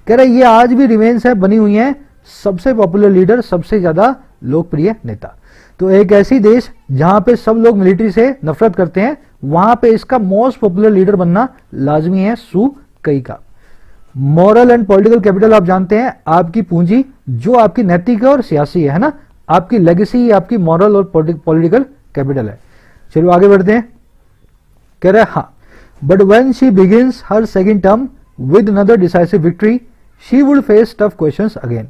A: कह रहे ये आज भी रिमेन्स है, बनी हुई है सबसे पॉपुलर लीडर, सबसे ज्यादा लोकप्रिय नेता। तो एक ऐसी देश जहां पे सब लोग मिलिट्री से नफरत करते हैं, वहां पे इसका मोस्ट पॉपुलर लीडर बनना लाजमी है सू कई का। मॉरल एंड पॉलिटिकल कैपिटल आप जानते हैं, आपकी पूंजी जो आपकी नैतिक और सियासी है ना, आपकी लेगेसी आपकी मॉरल और पॉलिटिकल कैपिटल है। चलो आगे बढ़ते हैं। कह रहे हैं हाँ, but when she begins her second term with another decisive victory, she would face tough questions again.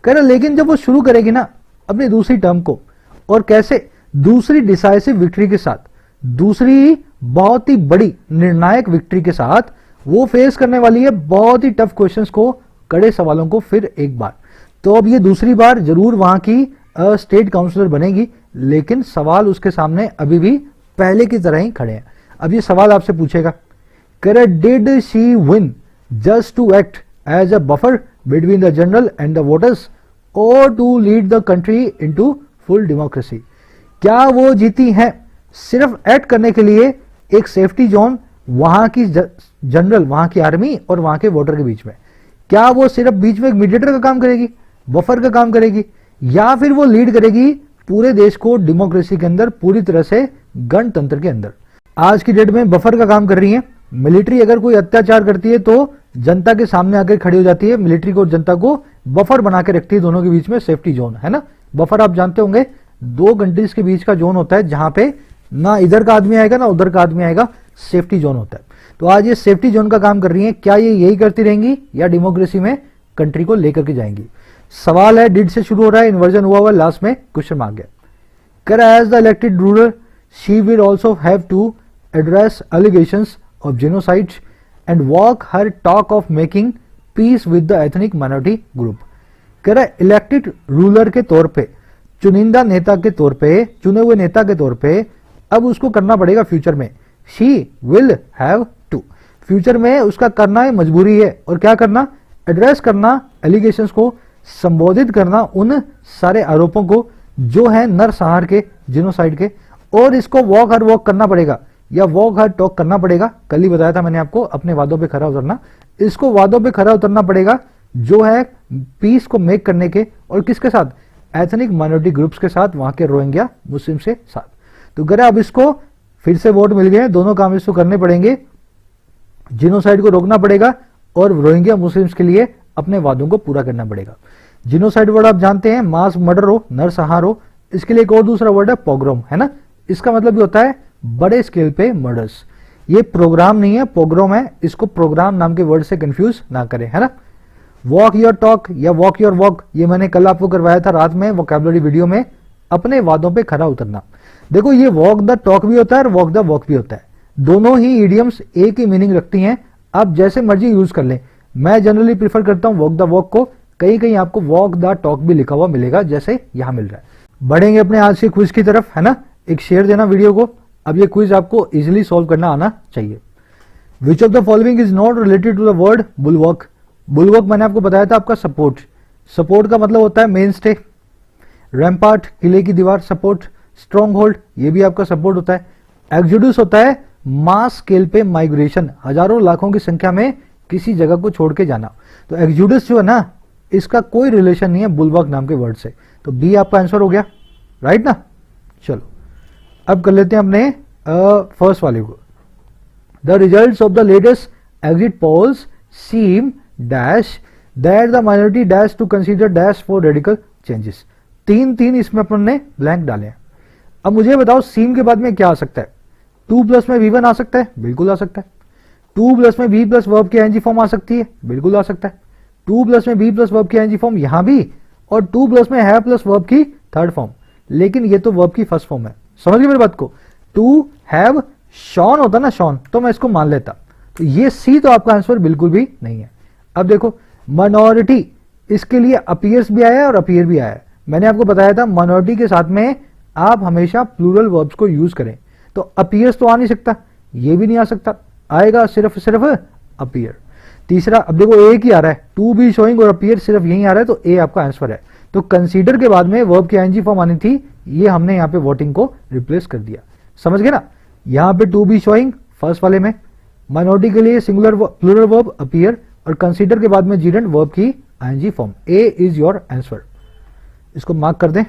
A: कह रहे लेकिन जब वो शुरू करेगी ना अपनी दूसरी टर्म को, और कैसे, दूसरी डिसाइसिव विक्ट्री के साथ, दूसरी बहुत ही बड़ी निर्णायक विक्ट्री के साथ, वो फेस करने वाली है बहुत ही टफ क्वेश्चंस को, कड़े सवालों को फिर एक बार। तो अब ये दूसरी बार जरूर वहां की स्टेट काउंसिलर बनेगी, लेकिन सवाल उसके सामने अभी भी पहले की तरह ही खड़े हैं। अब ये सवाल आपसे पूछेगा, करे did she win just to act as a buffer between the general and the voters or to lead the country into full democracy. क्या वो जीती हैं सिर्फ एक्ट करने के लिए एक सेफ्टी जोन वहां की जनरल, वहां की आर्मी और वहां के वोटर के बीच में? क्या वो सिर्फ बीच में एक मीडिएटर का काम करेगी, बफर का काम करेगी, या फिर वो लीड करेगी पूरे देश को डेमोक्रेसी के अंदर, पूरी तरह से गणतंत्र के अंदर? आज की डेट में बफर का काम कर रही है। मिलिट्री अगर कोई अत्याचार करती है तो जनता के सामने आकर खड़ी हो जाती है, मिलिट्री को, जनता को बफर बना के रखती है, दोनों के बीच में सेफ्टी जोन, है ना। बफर आप जानते होंगे 2 कंट्रीज के बीच का जोन होता है, जहां पे ना इधर का आदमी आएगा ना उधर का आदमी आएगा, सेफ्टी जोन होता है। तो आज ये सेफ्टी जोन का काम कर रही है। क्या ये यही करती रहेंगी या डेमोक्रेसी में कंट्री को लेकर के जाएंगी? सवाल है डिड से शुरू हो रहा है, इन्वर्जन हुआ हुआ, लास्ट में क्वेश्चन मार्क है। कह रहा है as the elected ruler she will also have to address allegations of genocide and walk her talk of making peace with the ethnic minority group. कह रहा है इलेक्टेड रूलर के तौर पे, चुनिंदा नेता के तौर पे, चुने हुए नेता के तौर पे अब उसको करना पड़ेगा फ्यूचर में, she will have to, future में उसका करना है, मजबूरी है। और क्या करना? एड्रेस करना एलिगेशंस को, संबोधित करना उन सारे आरोपों को जो है नरसंहार के, जिनोसाइड के। और इसको वॉक हर वॉक करना पड़ेगा या वॉक हर टॉक करना पड़ेगा। कल ही बताया था मैंने आपको, अपने वादों पे खरा उतरना। इसको वादों पे खरा उतरना पड़ेगा जो है पीस को मेक करने के, और किसके साथ? एथनिक माइनॉरिटी ग्रुप्स के साथ, वहां के रोहिंग्या मुस्लिम से साथ। तो अगर अब इसको फिर से वोट मिल गए, दोनों काम इसको करने पड़ेंगे, जिनोसाइड को रोकना पड़ेगा और रोहिंग्या मुस्लिम्स के लिए अपने वादों को पूरा करना पड़ेगा। जिनोसाइड वर्ड आप जानते हैं, मास मर्डर हो, नरसंहार हो। इसके लिए एक और दूसरा वर्ड है पोग्रोम, है ना। इसका मतलब भी होता है बड़े स्केल पे मर्डर्स। ये प्रोग्राम नहीं है, पोग्रोम है। इसको प्रोग्राम नाम के वर्ड से कंफ्यूज ना करें, है ना। वॉक योर टॉक या वॉक योर वॉक, ये मैंने कल आपको करवाया था रात में वोकैबुलरी वीडियो में, अपने वादों पे खरा उतरना। देखो ये वॉक द टॉक भी होता है और वॉक द वॉक भी होता है। दोनों ही इडियम्स एक ही मीनिंग रखती हैं, आप जैसे मर्जी यूज कर लें। मैं जनरली प्रीफर करता हूं वॉक द वॉक को, कहीं कहीं आपको वॉक द टॉक भी लिखा हुआ मिलेगा जैसे यहां मिल रहा है। बढ़ेंगे अपने आज के क्विज की तरफ, है ना। एक शेयर देना वीडियो को। अब ये क्विज आपको इजिली सॉल्व करना आना चाहिए। Which of the following is not related to the word bulwark. Bulwark मैंने आपको बताया था आपका सपोर्ट। सपोर्ट का मतलब होता है मेन स्टे। रैम्पार्ट किले की दीवार, सपोर्ट। स्ट्रॉन्ग होल्ड ये भी आपका सपोर्ट होता है। एक्सोडस होता है मास स्केल पे माइग्रेशन, हजारों लाखों की संख्या में किसी जगह को छोड़ के जाना। तो एक्सोडस जो है ना, इसका कोई रिलेशन नहीं है बुलवॉक नाम के वर्ड से। तो बी आपका आंसर हो गया, राइट ना। चलो अब कर लेते हैं अपने फर्स्ट वाले को। The results of the latest exit polls seem dash that the minority dash to consider dash for radical changes. तीन तीन इसमें अपन ने ब्लैंक डाले हैं। अब मुझे बताओ सीम के बाद में क्या आ सकता है? 2 प्लस में V1 आ सकता है, बिल्कुल आ सकता है। 2 प्लस में B प्लस वर्ब की आईएनजी फॉर्म आ सकती है, बिल्कुल आ सकता है। 2 प्लस में B प्लस वर्ब की आईएनजी फॉर्म यहां भी, और 2 प्लस में हैव प्लस वर्ब की थर्ड फॉर्म। लेकिन ये तो वर्ब की फर्स्ट फॉर्म है, समझ गए मेरी बात को। टू हैव शॉन होता ना, शॉन, तो मैं इसको मान लेता। तो ये सी तो आपका आंसर बिल्कुल भी नहीं है। अब देखो माइनॉरिटी, इसके लिए अपीयर्स भी आया है और अपीयर भी आया है। मैंने आपको बताया था माइनॉरिटी के साथ में आप हमेशा प्लूरल वर्ब्स को यूज करें। तो अपीयर्स तो आ नहीं सकता, ये भी नहीं आ सकता, आएगा सिर्फ सिर्फ अपीयर। तीसरा, अब देखो एक ही आ रहा है, टू बी शोइंग और अपीयर सिर्फ यही आ रहा है, तो ए आपका आंसर है। तो कंसीडर के बाद में वर्ब की आईएनजी फॉर्म आनी थी, ये हमने यहाँ पे वोटिंग को रिप्लेस कर दिया, समझ गए ना। यहाँ पे टू बी शोइंग फर्स्ट वाले में, माइनॉरिटी के लिए सिंगुलर प्लूरल वर्ब अपीयर, और कंसीडर के बाद में जीरेंट वर्ब की ING form. A is your answer, इसको मार्क कर दें।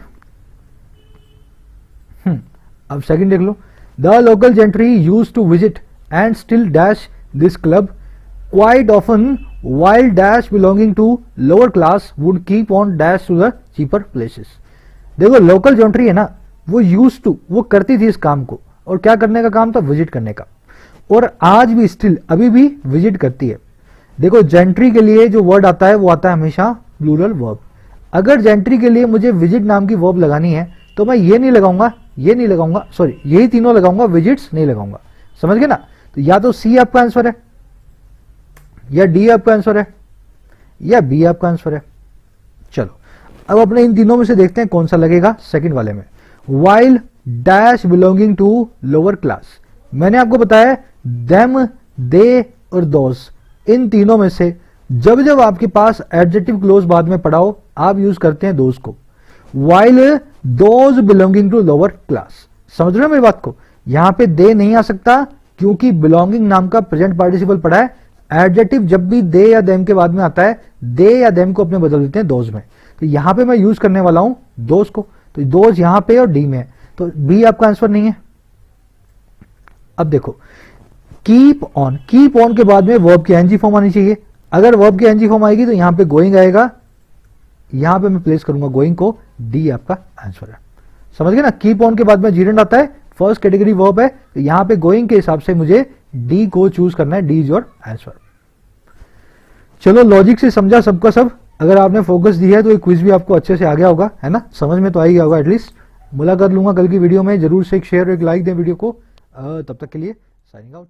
A: अब सेकंड देख लो। The local gentry use to visit and still dash this club quite often while dash belonging to lower class would keep on dash to the cheaper places। देखो local gentry है ना, वो use to, वो करती थी इस काम को, और क्या करने का काम था? विजिट करने का। और आज भी स्टिल अभी भी विजिट करती है। देखो जेंट्री के लिए जो वर्ड आता है वो आता है हमेशा प्लूरल वर्ब। अगर जेंट्री के लिए मुझे विजिट नाम की वर्ब लगानी है तो मैं ये नहीं लगाऊंगा, ये नहीं लगाऊंगा, सॉरी यही तीनों लगाऊंगा, विजिट्स नहीं लगाऊंगा, समझ गए ना। तो या तो सी आपका आंसर है, या डी आपका आंसर है, या बी आपका आंसर है। चलो अब अपने इन तीनों में से देखते हैं कौन सा लगेगा सेकंड वाले में। While dash belonging to lower class, मैंने आपको बताया देम, दे और दोज, इन तीनों में से जब जब आपके पास एडजेक्टिव क्लोज बाद में पड़ा हो आप यूज करते हैं दोज को। While those belonging to lower class, समझ रहे हो मेरी बात को। यहां पे दे नहीं आ सकता क्योंकि बिलोंगिंग नाम का प्रेजेंट पार्टिसिपल पड़ा है। एडजेक्टिव जब भी दे या देम के बाद में आता है, दे या देम को अपने बदल देते हैं दोज में। तो यहां पे मैं यूज करने वाला हूं दोज को, तो दोज यहां पे और डी में है, तो बी आपका आंसर नहीं है। अब देखो कीप ऑन, कीप ऑन के बाद में वर्ब की एनजी फॉर्म आनी चाहिए। अगर वर्ब की एनजी फॉर्म आएगी तो यहां पे गोइंग आएगा, यहां पे मैं प्लेस करूंगा गोइंग को, डी आपका आंसर है, समझ गए ना। कीप ऑन के बाद में जीरेंट आता है, फर्स्ट कैटेगरी वर्ब है, तो यहां पे गोइंग के हिसाब से मुझे डी को चूज करना है, डी इज योर आंसर। चलो लॉजिक से समझा सबका सब। अगर आपने फोकस दिया है तो ये क्विज भी आपको अच्छे से आ गया होगा, है ना, समझ में तो आ ही गया होगा एटलीस्ट। मुलाकात लूंगा कल की वीडियो में, जरूर से एक शेयर और एक लाइक दें वीडियो को। तब तक के लिए साइनिंग आउट।